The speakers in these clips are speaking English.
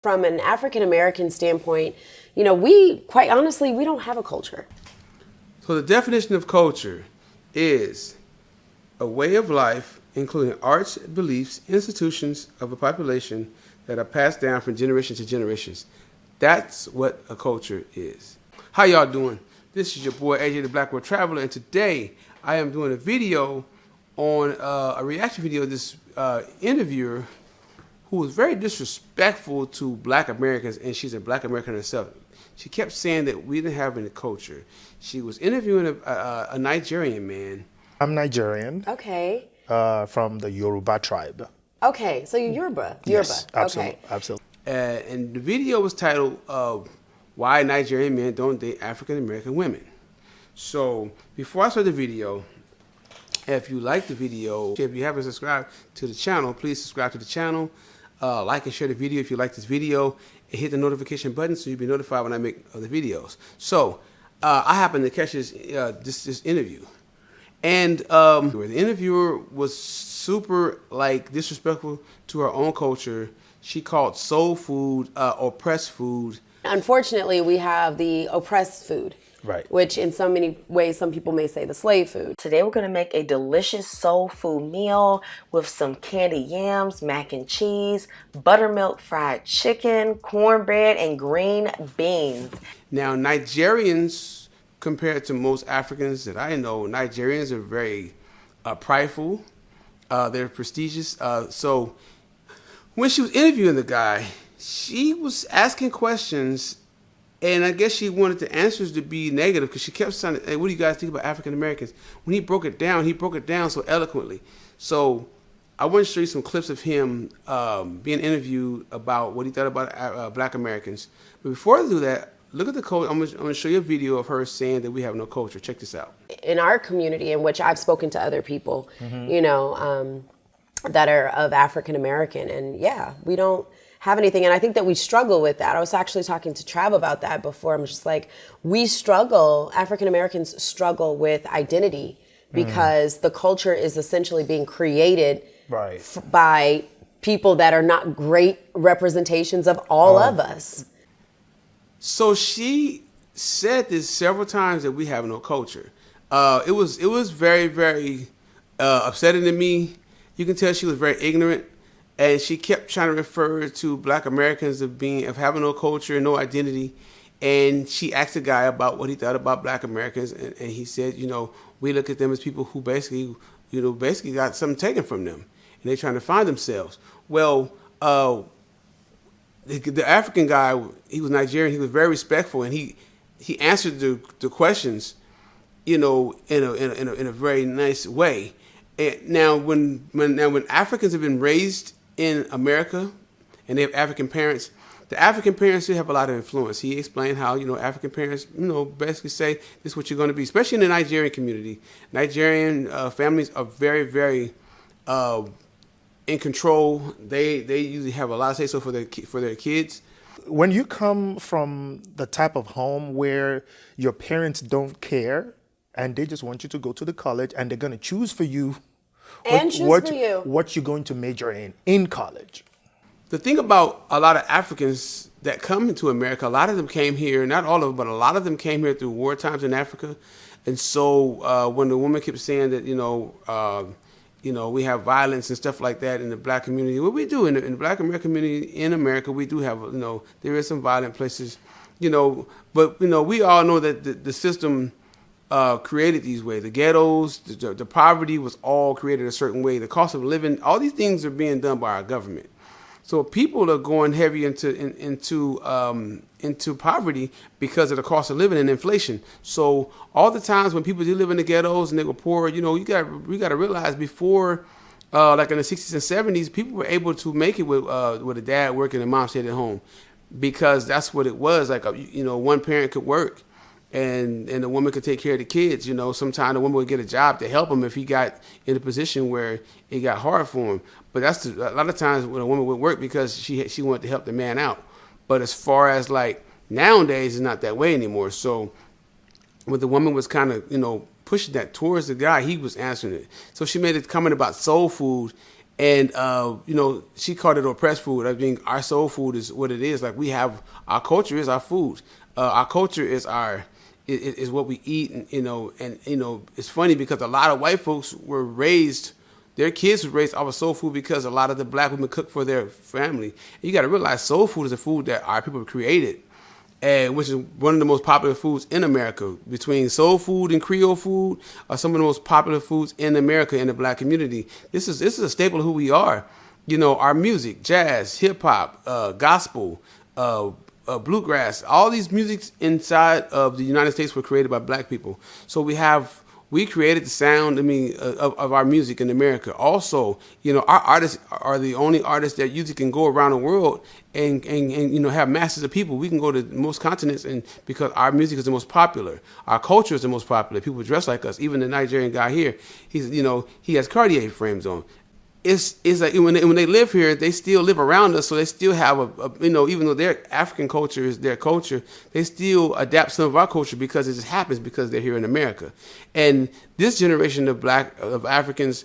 From an African American standpoint, we quite honestly, we don't have a culture. So the definition of culture is a way of life, including arts, beliefs, institutions of a population that are passed down from generation to generations. That's what a culture is. How y'all doing? This is your boy AJ the Black World Traveler, and today I am doing a video on a reaction video of this interviewer who was very disrespectful to Black Americans, and she's a Black American herself. She kept saying that we didn't have any culture. She was interviewing a Nigerian man. I'm Nigerian. Okay. From the Yoruba tribe. Okay, so you're Yoruba. Yes, absolutely. Okay. Absolutely. And the video was titled Why Nigerian Men Don't Date African American Women. So before I start the video, if you like the video, if you haven't subscribed to the channel, please subscribe to the channel. Like and share the video if you like this video, and hit the notification button so you'll be notified when I make other videos. So I happened to catch this interview, and the interviewer was super disrespectful to her own culture. She called soul food oppressed food. Unfortunately, we have the oppressed food. Right. Which in so many ways, some people may say the slave food. Today we're going to make a delicious soul food meal with some candied yams, mac and cheese, buttermilk fried chicken, cornbread, and green beans. Now, Nigerians, compared to most Africans that I know, Nigerians are very prideful. They're prestigious. So when she was interviewing the guy, she was asking questions, and I guess she wanted the answers to be negative because she kept saying, hey, what do you guys think about African Americans? When he broke it down so eloquently. So I want to show you some clips of him being interviewed about what he thought about Black Americans. But before I do that, look at the code. I'm going to show you a video of her saying that we have no culture. Check this out. In our community, in which I've spoken to other people, that are of African American, and yeah, we don't have anything. And I think that we struggle with that. I was actually talking to Trav about that before. I'm just like, African Americans struggle with identity because the culture is essentially being created by people that are not great representations of all of us. So she said this several times that we have no culture. It was very, very upsetting to me. You can tell she was very ignorant. And she kept trying to refer to Black Americans of having no culture, no identity. And she asked the guy about what he thought about Black Americans, and he said, we look at them as people who basically got something taken from them, and they're trying to find themselves. Well, the African guy, he was Nigerian. He was very respectful, and he answered the questions, in a very nice way. And now, when Africans have been raised in America, and they have African parents, the African parents do have a lot of influence. He explained how, African parents, basically say this is what you're going to be, especially in the Nigerian community. Nigerian families are very, very in control. They usually have a lot of say so for their kids. When you come from the type of home where your parents don't care and they just want you to go to the college and they're going to choose for you what you're going to major in college. The thing about a lot of Africans that come into America, a lot of them came here, not all of them, but a lot of them came here through war times in Africa. And so when the woman kept saying that, we have violence and stuff like that in the Black community, what we do in the Black American community in America, we do have, there is some violent places, but, we all know that the system created these ways. The ghettos, the poverty was all created a certain way. The cost of living, all these things are being done by our government. So people are going heavy into poverty because of the cost of living and inflation. So all the times when people do live in the ghettos and they were poor, we got to realize before, like in the 60s and 70s, people were able to make it with a dad working and mom stayed at home, because that's what it was. Like one parent could work. And the woman could take care of the kids. Sometimes the woman would get a job to help him if he got in a position where it got hard for him. But that's a lot of times when a woman would work because she wanted to help the man out. But as far as nowadays, it's not that way anymore. So when the woman was kind of pushing that towards the guy, he was answering it. So she made a comment about soul food, And she called it oppressed food. I mean, our soul food is what it is. Like, we have our culture is our food. Our culture is is what we eat, and it's funny because a lot of white folks were raised. Their kids were raised off of soul food because a lot of the black women cook for their family. And you got to realize soul food is a food that our people created, and which is one of the most popular foods in America. Between soul food and Creole food are some of the most popular foods in America in the black community. This is a staple of who we are. Our music, jazz, hip hop, gospel, bluegrass, all these musics inside of the United States were created by black people. So we created the sound, of our music in America. Also, our artists are the only artists that usually can go around the world and have masses of people. We can go to most continents, and because our music is the most popular, our culture is the most popular. People dress like us. Even the Nigerian guy here, he has Cartier frames on. It's like when they live here, they still live around us, so they still have even though their African culture is their culture, they still adapt some of our culture because it just happens because they're here in America. And this generation of Africans,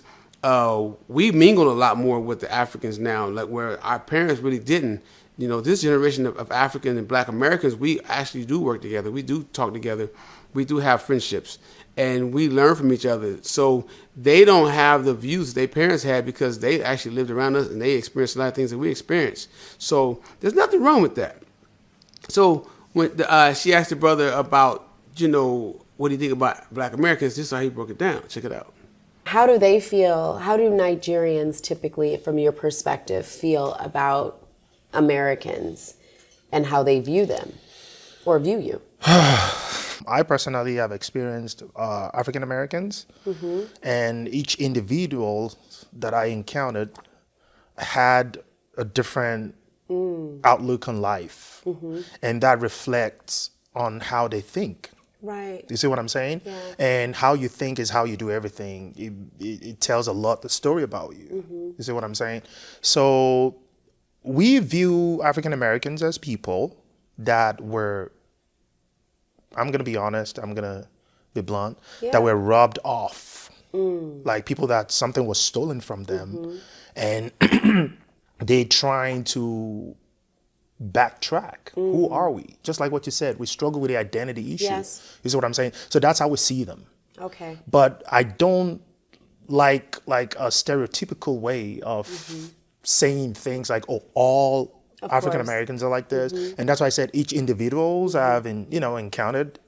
we mingle a lot more with the Africans now, like where our parents really didn't. This generation of African and Black Americans, we actually do work together. We do talk together. We do have friendships, and we learn from each other. So they don't have the views their parents had because they actually lived around us and they experienced a lot of things that we experienced. So there's nothing wrong with that. So when she asked the brother about, what do you think about Black Americans, this is how he broke it down. Check it out. How do they feel? How do Nigerians typically, from your perspective, feel about Americans and how they view them or view you? I personally have experienced African Americans, and each individual that I encountered had a different outlook on life, and that reflects on how they think. Right. You see what I'm saying? Yeah. And how you think is how you do everything. It tells a lot the story about you. You see what I'm saying? So we view African Americans as people that were, I'm going to be honest, I'm going to be blunt, that were robbed off. Like people that something was stolen from them, and they trying to backtrack. Who are we? Just like what you said, we struggle with the identity issue. Yes. You see what I'm saying? So that's how we see them. Okay. But I don't like a stereotypical way of saying things like, oh, all African Americans are like this. And that's why I said each individuals I've encountered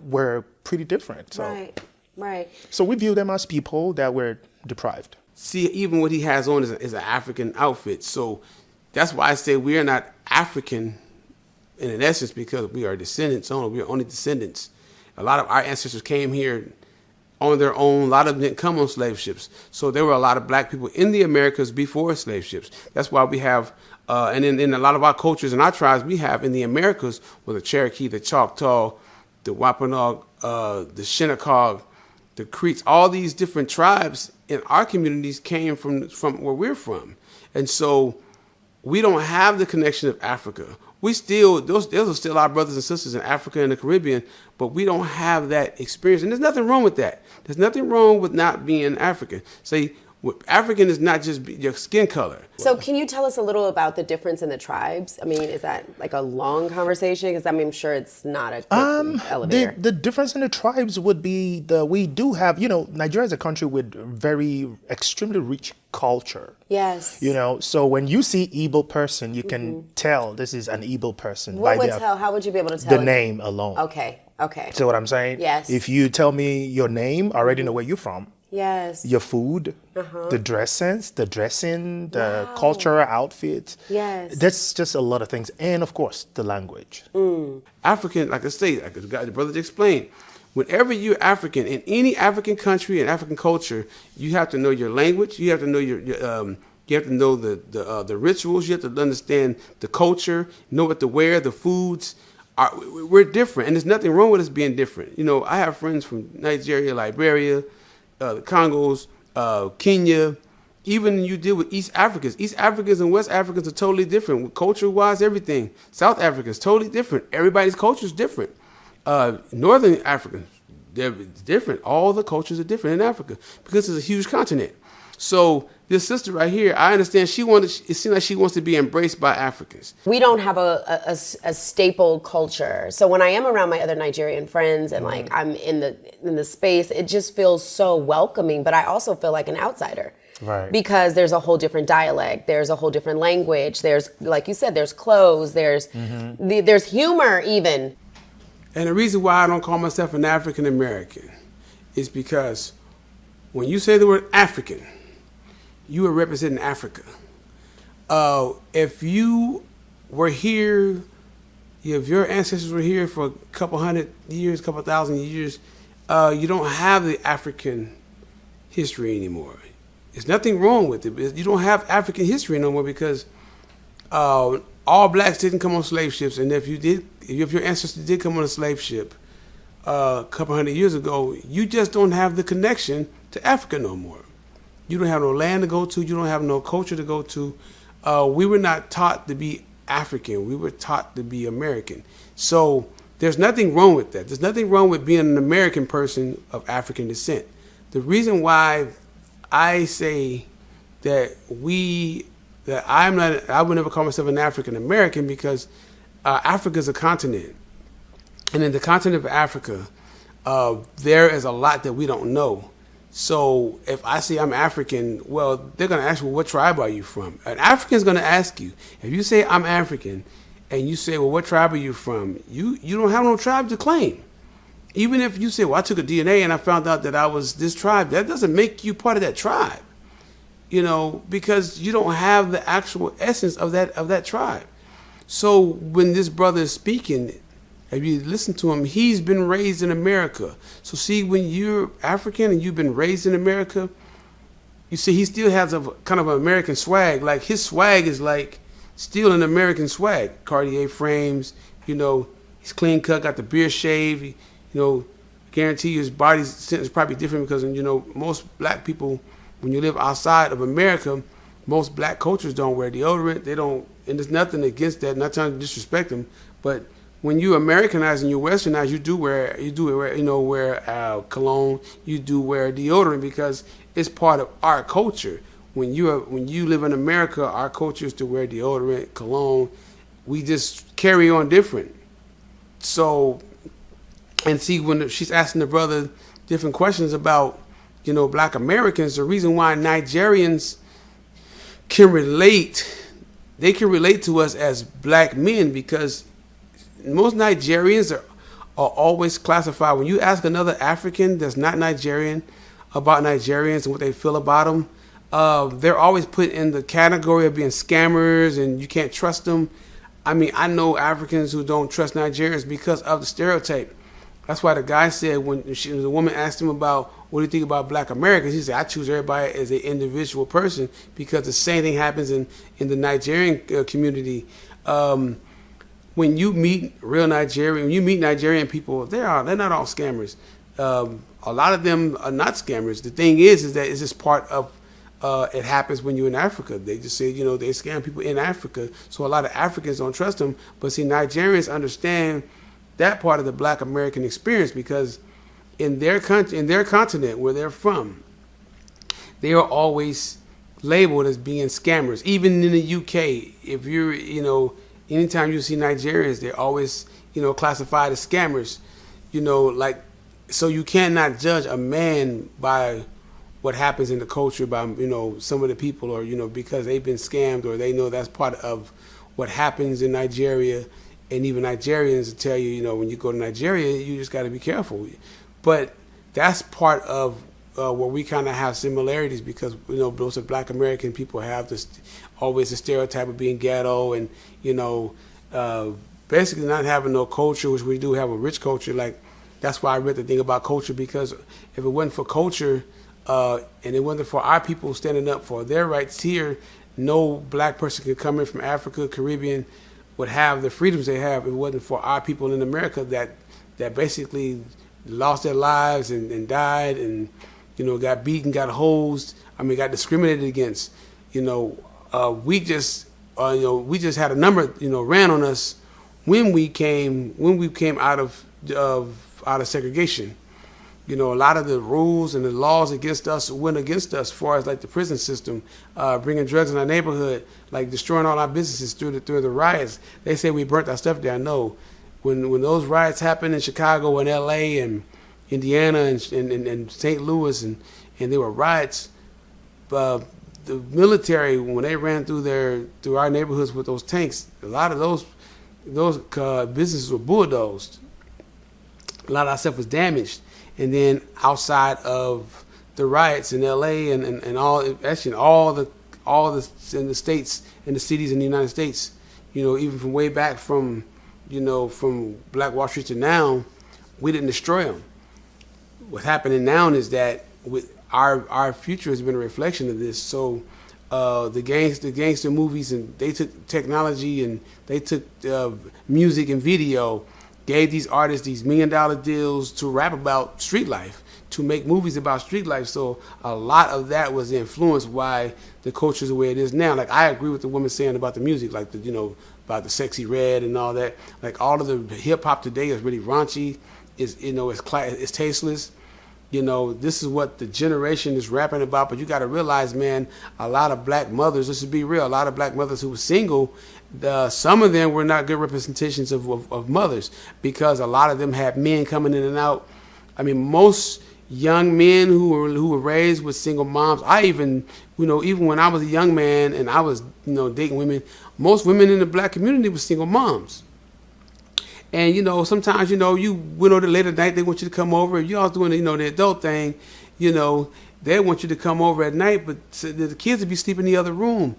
were pretty different. So. Right. So we view them as people that were deprived. See, even what he has on is an African outfit. So that's why I say we are not African in essence, because we are descendants only. We are only descendants. A lot of our ancestors came here on their own. A lot of them didn't come on slave ships. So there were a lot of black people in the Americas before slave ships. That's why we have, and in a lot of our cultures and our tribes, we have in the Americas, with the Cherokee, the Choctaw, the Wampanoag, the Shinnecock, the Creeks, all these different tribes in our communities came from where we're from. And so we don't have the connection of Africa. We still, those are still our brothers and sisters in Africa and the Caribbean, but we don't have that experience. And there's nothing wrong with that. There's nothing wrong with not being African. See, African is not just your skin color. So can you tell us a little about the difference in the tribes? I mean, is that like a long conversation? Because I'm sure it's not a quick elevator. The difference in the tribes would be we do have, Nigeria is a country with very extremely rich culture. Yes. So when you see Igbo person, you can tell this is an Igbo person. How would you be able to tell? The name alone. Okay. See what I'm saying? Yes. If you tell me your name, I already know where you're from. Yes. Your food, the dress sense, the dressing, the cultural outfit. Yes. That's just a lot of things. And of course, the language. African, like I say, like the brother just explained, whenever you're African, in any African country and African culture, you have to know your language. You have to know you have to know the rituals. You have to understand the culture, know what to wear, the foods. We're different, and there's nothing wrong with us being different. I have friends from Nigeria, Liberia, the Congos, Kenya. Even you deal with East Africans. East Africans and West Africans are totally different. Culture-wise, everything. South Africans, totally different. Everybody's culture is different. Northern Africans, they're different. All the cultures are different in Africa because it's a huge continent. So this sister right here, I understand it seems like she wants to be embraced by Africans. We don't have a staple culture. So when I am around my other Nigerian friends and like I'm in the space, it just feels so welcoming, but I also feel like an outsider. Right. Because there's a whole different dialect, there's a whole different language, there's, like you said, there's clothes, there's humor even. And the reason why I don't call myself an African American is because when you say the word African, you are representing Africa. If you were here, if your ancestors were here for a couple hundred years, couple thousand years, you don't have the African history anymore. There's nothing wrong with it. You don't have African history no more because all blacks didn't come on slave ships, and if your ancestors did come on a slave ship a couple hundred years ago, you just don't have the connection to Africa no more. You don't have no land to go to. You don't have no culture to go to. We were not taught to be African. We were taught to be American. So there's nothing wrong with that. There's nothing wrong with being an American person of African descent. The reason why I say that I would never call myself an African American because Africa is a continent. And in the continent of Africa, there is a lot that we don't know. So if I say I'm African, well, they're going to ask me, what tribe are you from? An African's going to ask you. If you say I'm African and you say, well, what tribe are you from? You don't have no tribe to claim. Even if you say, well, I took a DNA and I found out that I was this tribe, that doesn't make you part of that tribe, because you don't have the actual essence of that tribe. So when this brother is speaking, if you listen to him, he's been raised in America. So see, when you're African and you've been raised in America, you see he still has a kind of an American swag. Like his swag is like still an American swag. Cartier frames, he's clean cut, got the beard shaved. Guarantee you his body scent is probably different because, most black people, when you live outside of America, most black cultures don't wear deodorant. They don't, and there's nothing against that. Not trying to disrespect them, but when you Americanize and you Westernize, you do wear cologne. You do wear deodorant because it's part of our culture. When you live in America, our culture is to wear deodorant, cologne. We just carry on different. So. And see, when she's asking the brother different questions about, black Americans, the reason why Nigerians can relate, they can relate to us as black men because most Nigerians are always classified. When you ask another African that's not Nigerian about Nigerians and what they feel about them, they're always put in the category of being scammers and you can't trust them. I mean, I know Africans who don't trust Nigerians because of the stereotype. That's why the guy said when the woman asked him about what do you think about black Americans, he said, I choose everybody as an individual person because the same thing happens in the Nigerian community. When you meet real Nigerian, when you meet Nigerian people, they're not all scammers. A lot of them are not scammers. The thing is that it's just part of it happens when you're in Africa. They just say, they scam people in Africa. So a lot of Africans don't trust them. But see, Nigerians understand that part of the black American experience because in their country, in their continent where they're from, they are always labeled as being scammers. Even in the UK, if you're, anytime you see Nigerians, they're always, classified as scammers, so you cannot judge a man by what happens in the culture by, some of the people or, because they've been scammed or they know that's part of what happens in Nigeria. And even Nigerians will tell you, when you go to Nigeria, you just got to be careful. But that's part of where we kind of have similarities because, those of black American people have always the stereotype of being ghetto and, basically not having no culture, which we do have a rich culture. Like, that's why I read the thing about culture because if it wasn't for culture and it wasn't for our people standing up for their rights here, no black person could come in from Africa, Caribbean, would have the freedoms they have if it wasn't for our people in America that basically lost their lives and died and got beaten, got hosed. Got discriminated against. We just had a number ran on us when we came out of segregation. You know, a lot of the rules and the laws against us went against us, as far as like the prison system, bringing drugs in our neighborhood, like destroying all our businesses through the riots. They say we burnt our stuff down. No, when those riots happened in Chicago and L.A. and Indiana and St. Louis and there were riots, the military, when they ran through our neighborhoods with those tanks, a lot of those businesses were bulldozed. A lot of our stuff was damaged. And then outside of the riots in L.A. and all the in the states, in the cities in the United States, you know, even from way back from Black Wall Street to now, we didn't destroy them. What's happening now is that our future has been a reflection of this. So the gangster movies, and they took technology and they took music and video, gave these artists these $1 million deals to rap about street life, to make movies about street life. So a lot of that was influenced why the culture is the way it is now. Like, I agree with the woman saying about the music, like about the sexy red and all that. Like, all of the hip hop today is really raunchy. It's tasteless. You know, this is what the generation is rapping about. But you got to realize, man, a lot of black mothers, let's be real, a lot of black mothers who were single, some of them were not good representations of mothers, because a lot of them had men coming in and out. I mean, most young men who were raised with single moms, even when I was a young man and I was, dating women, most women in the black community were single moms. And, sometimes, you went over late at night, they want you to come over. You all doing, the adult thing, they want you to come over at night, but the kids would be sleeping in the other room.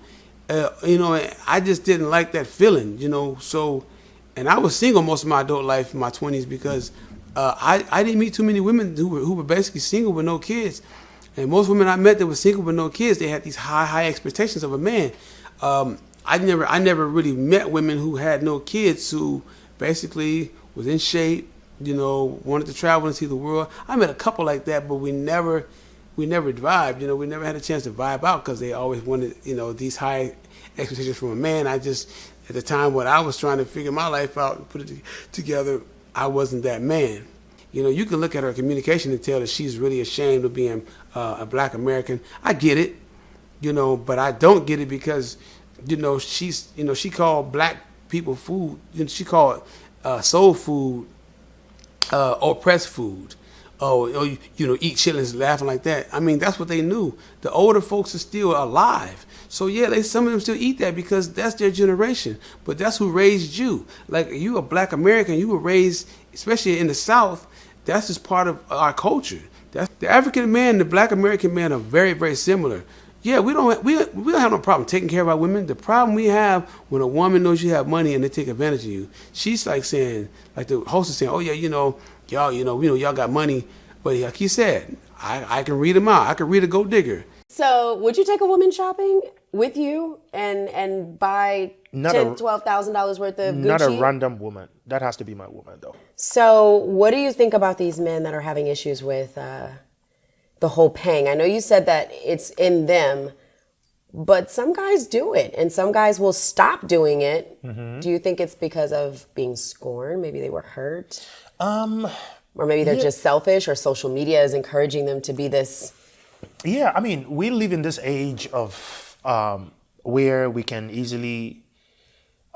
I just didn't like that feeling, so, and I was single most of my adult life in my 20s because I didn't meet too many women who were basically single with no kids. And most women I met that were single with no kids, they had these high expectations of a man. I never really met women who had no kids, who basically was in shape, wanted to travel and see the world. I met a couple like that, but we never vibed. We never had a chance to vibe out because they always wanted, these high expectations from a man. At the time when I was trying to figure my life out and put it together, I wasn't that man. You can look at her communication and tell that she's really ashamed of being a black American. I get it, but I don't get it because, she called black people food. She called soul food oppressed food. Eat chitlins, laughing like that. I mean, that's what they knew. The older folks are still alive. So yeah, some of them still eat that because that's their generation. But that's who raised you. Like, you a black American, you were raised, especially in the South, that's just part of our culture. That's the African man and the black American man are very, very similar. Yeah, we don't have no problem taking care of our women. The problem we have when a woman knows you have money and they take advantage of you, she's like saying, like the host is saying, oh yeah, y'all got money, but like he said, I can read them out. I can read a gold digger. So would you take a woman shopping with you and buy $12,000 worth of Gucci? Not a random woman. That has to be my woman, though. So what do you think about these men that are having issues with the whole paying? I know you said that it's in them, but some guys do it, and some guys will stop doing it. Mm-hmm. Do you think it's because of being scorned? Maybe they were hurt? Or maybe they're just selfish, or social media is encouraging them to be this? Yeah, I mean, we live in this age of where we can easily,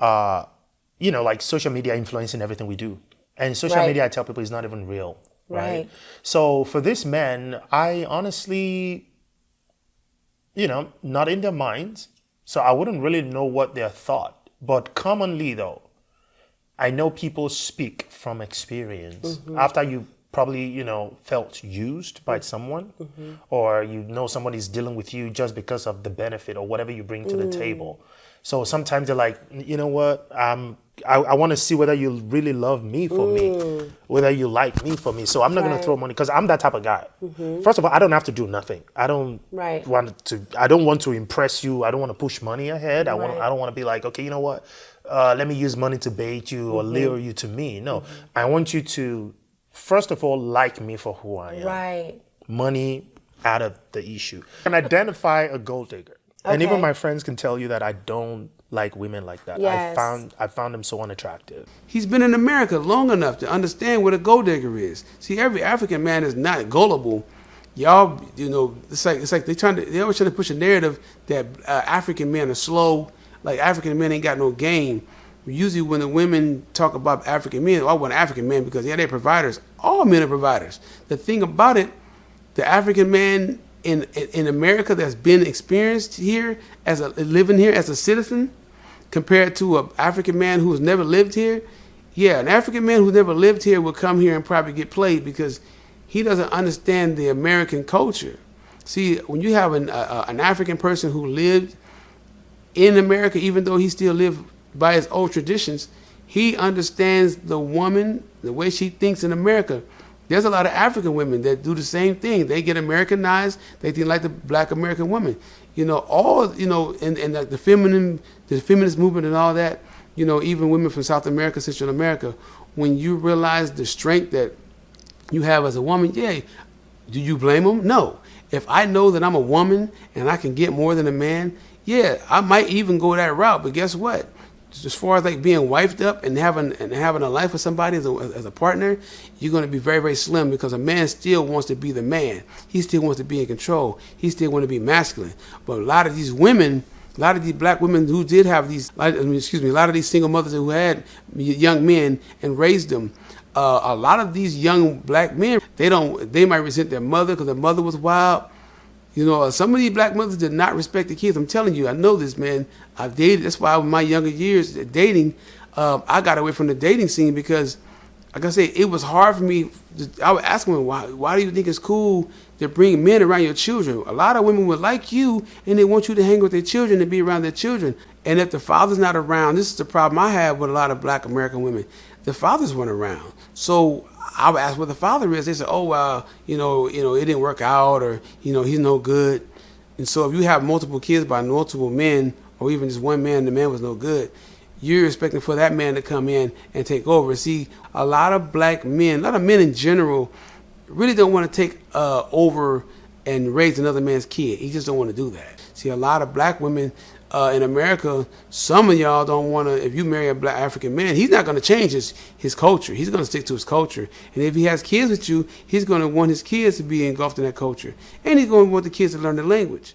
like social media influencing everything we do. And social media, I tell people, is not even real. Right. So for this man, I honestly, not in their minds. So I wouldn't really know what their thought. But commonly, though, I know people speak from experience. Mm-hmm. After you probably, felt used by someone, mm-hmm. or somebody's dealing with you just because of the benefit or whatever you bring to the table. So sometimes they're like, you know what, I want to see whether you really love me for me, whether you like me for me. So I'm not going to throw money, because I'm that type of guy. Mm-hmm. First of all, I don't have to do nothing. I don't want to impress you. I don't want to push money ahead. I don't want to be like, okay, you know what, let me use money to bait you or lure you to me. No, I want you to, first of all, like me for who I am. Right. Money out of the issue. And identify a gold digger. Okay. And even my friends can tell you that I don't like women like that. Yes. I found them so unattractive. He's been in America long enough to understand what a gold digger is. See, every African man is not gullible. Y'all, it's like they always trying to push a narrative that African men are slow, like African men ain't got no game. Usually when the women talk about African men, I want African men because they're providers. All men are providers. The thing about it, the African man in America that's been experienced here living here as a citizen, compared to an African man who's never lived here, yeah, an African man who's never lived here will come here and probably get played because he doesn't understand the American culture. See, when you have an African person who lived in America, even though he still lived by his old traditions, he understands the woman, the way she thinks in America. There's a lot of African women that do the same thing. They get Americanized. They think like the black American woman. And like the feminist movement and all that, even women from South America, Central America, when you realize the strength that you have as a woman, yeah, do you blame them? No. If I know that I'm a woman and I can get more than a man, yeah, I might even go that route. But guess what? As far as like being wifed up and having a life with somebody as a partner, you're going to be very, very slim because a man still wants to be the man. He still wants to be in control. He still wants to be masculine. But a lot of these women, a lot of these black women who did have these, a lot of these single mothers who had young men and raised them, a lot of these young black men, they might resent their mother because their mother was wild. Some of these black mothers did not respect the kids. I'm telling you, I know this, man. I've dated. That's why in my younger years dating, I got away from the dating scene because, like I say, it was hard for me. I would ask women, why do you think it's cool to bring men around your children? A lot of women would like you, and they want you to hang with their children and be around their children. And if the father's not around, this is the problem I have with a lot of black American women. The fathers weren't around. So I would ask what the father is. They said, it didn't work out, or, he's no good. And so if you have multiple kids by multiple men, or even just one man, the man was no good, you're expecting for that man to come in and take over. See, a lot of black men, a lot of men in general, really don't want to take over and raise another man's kid. He just don't want to do that. See, a lot of black women in America, some of y'all don't want to, if you marry a black African man, he's not going to change his culture. He's going to stick to his culture. And if he has kids with you, he's going to want his kids to be engulfed in that culture. And he's going to want the kids to learn the language.